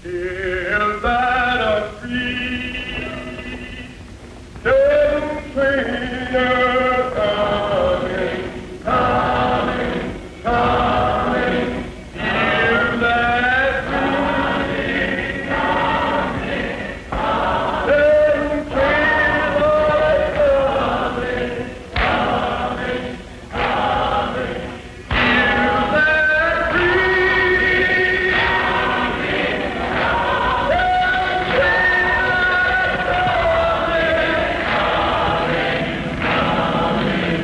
Till that a free, no trainer coming, coming, coming. Till that free, coming, coming. No trainer coming, coming, coming. Till that free, it'll be good.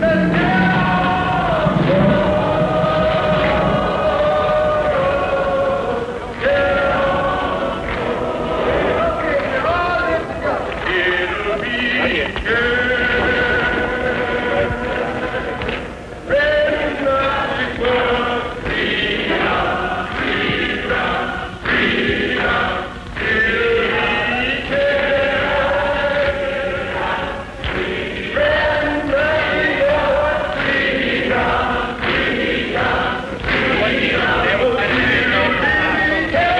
When nothing but freedom, freedom, freedom, till we can. When nothing but freedom, freedom, freedom, till we can.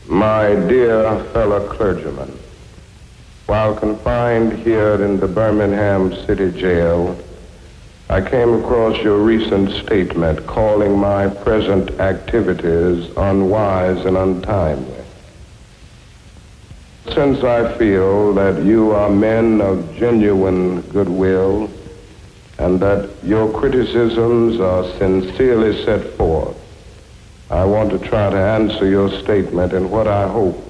My dear fellow clergymen, while confined here in the Birmingham City Jail, I came across your recent statement calling my present activities unwise and untimely. Since I feel that you are men of genuine goodwill and that your criticisms are sincerely set forth, I want to try to answer your statement in what I hope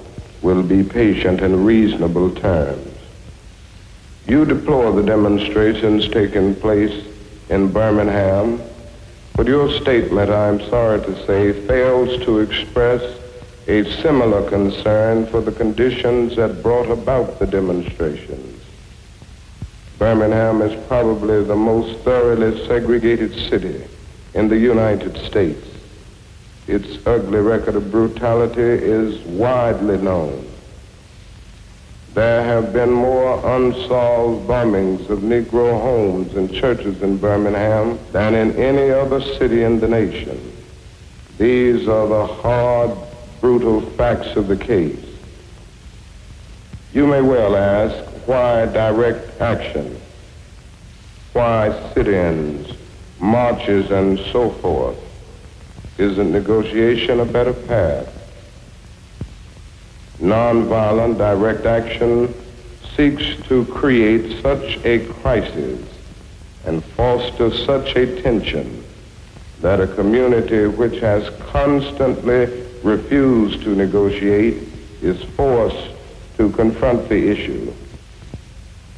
will be patient and reasonable terms. You deplore the demonstrations taking place in Birmingham, but your statement, I'm sorry to say, fails to express a similar concern for the conditions that brought about the demonstrations. Birmingham is probably the most thoroughly segregated city in the United States. Its ugly record of brutality is widely known. There have been more unsolved bombings of Negro homes and churches in Birmingham than in any other city in the nation. These are the hard, brutal facts of the case. You may well ask, why direct action? Why sit-ins, marches, and so forth? Isn't negotiation a better path? Nonviolent direct action seeks to create such a crisis and foster such a tension that a community which has constantly refused to negotiate is forced to confront the issue.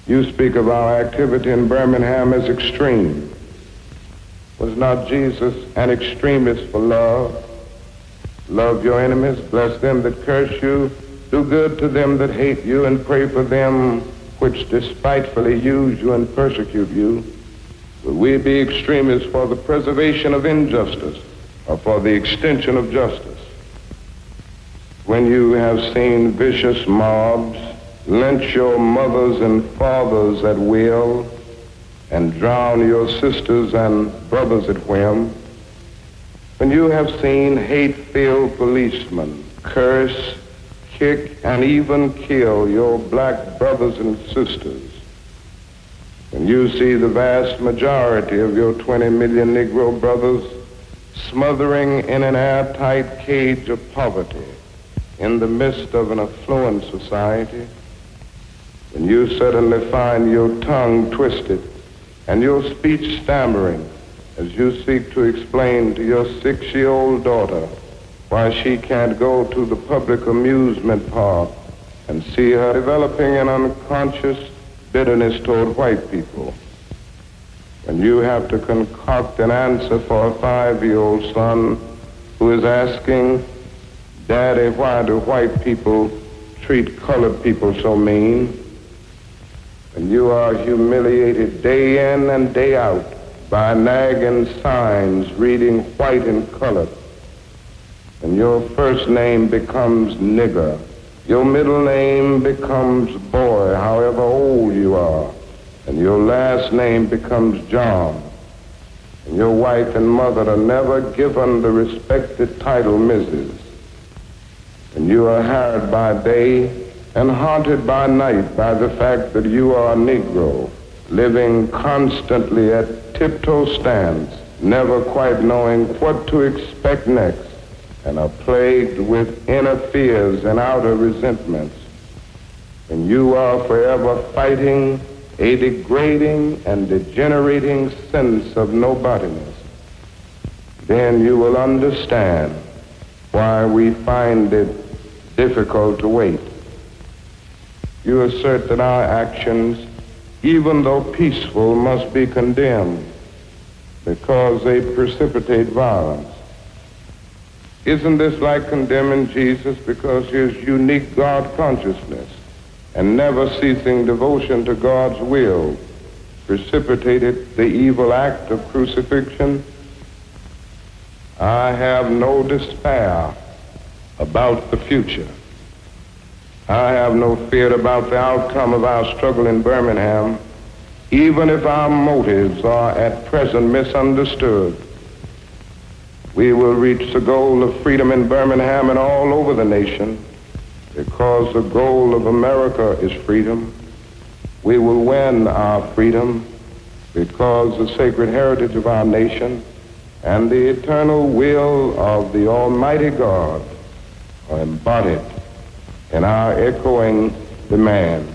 You speak of our activity in Birmingham as extreme. Was not Jesus an extremist for love? Love your enemies, bless them that curse you, do good to them that hate you, and pray for them which despitefully use you and persecute you. Will we be extremists for the preservation of injustice or for the extension of justice? When you have seen vicious mobs lynch your mothers and fathers at will, and drown your sisters and brothers at whim, when you have seen hate-filled policemen curse, kick, and even kill your black brothers and sisters, when you see the vast majority of your 20 million Negro brothers smothering in an airtight cage of poverty in the midst of an affluent society, when you suddenly find your tongue twisted and your speech stammering as you seek to explain to your 6-year-old daughter why she can't go to the public amusement park, and see her developing an unconscious bitterness toward white people. and you have to concoct an answer for a 5-year-old son who is asking, Daddy, why do white people treat colored people so mean? And you are humiliated day in and day out by nagging signs reading white and colored. And your first name becomes nigger. Your middle name becomes boy, however old you are. And your last name becomes John. And your wife and mother are never given the respected title Mrs. And you are harried by day and haunted by night by the fact that you are a Negro, living constantly at tiptoe stands, never quite knowing what to expect next, and are plagued with inner fears and outer resentments. And you are forever fighting a degrading and degenerating sense of nobodiness. Then you will understand why we find it difficult to wait. You assert that our actions, even though peaceful, must be condemned because they precipitate violence. Isn't this like condemning Jesus because his unique God consciousness and never ceasing devotion to God's will precipitated the evil act of crucifixion? I have no despair about the future. I have no fear about the outcome of our struggle in Birmingham, even if our motives are at present misunderstood. We will reach the goal of freedom in Birmingham and all over the nation, because the goal of America is freedom. We will win our freedom because the sacred heritage of our nation and the eternal will of the Almighty God are embodied in our echoing demand.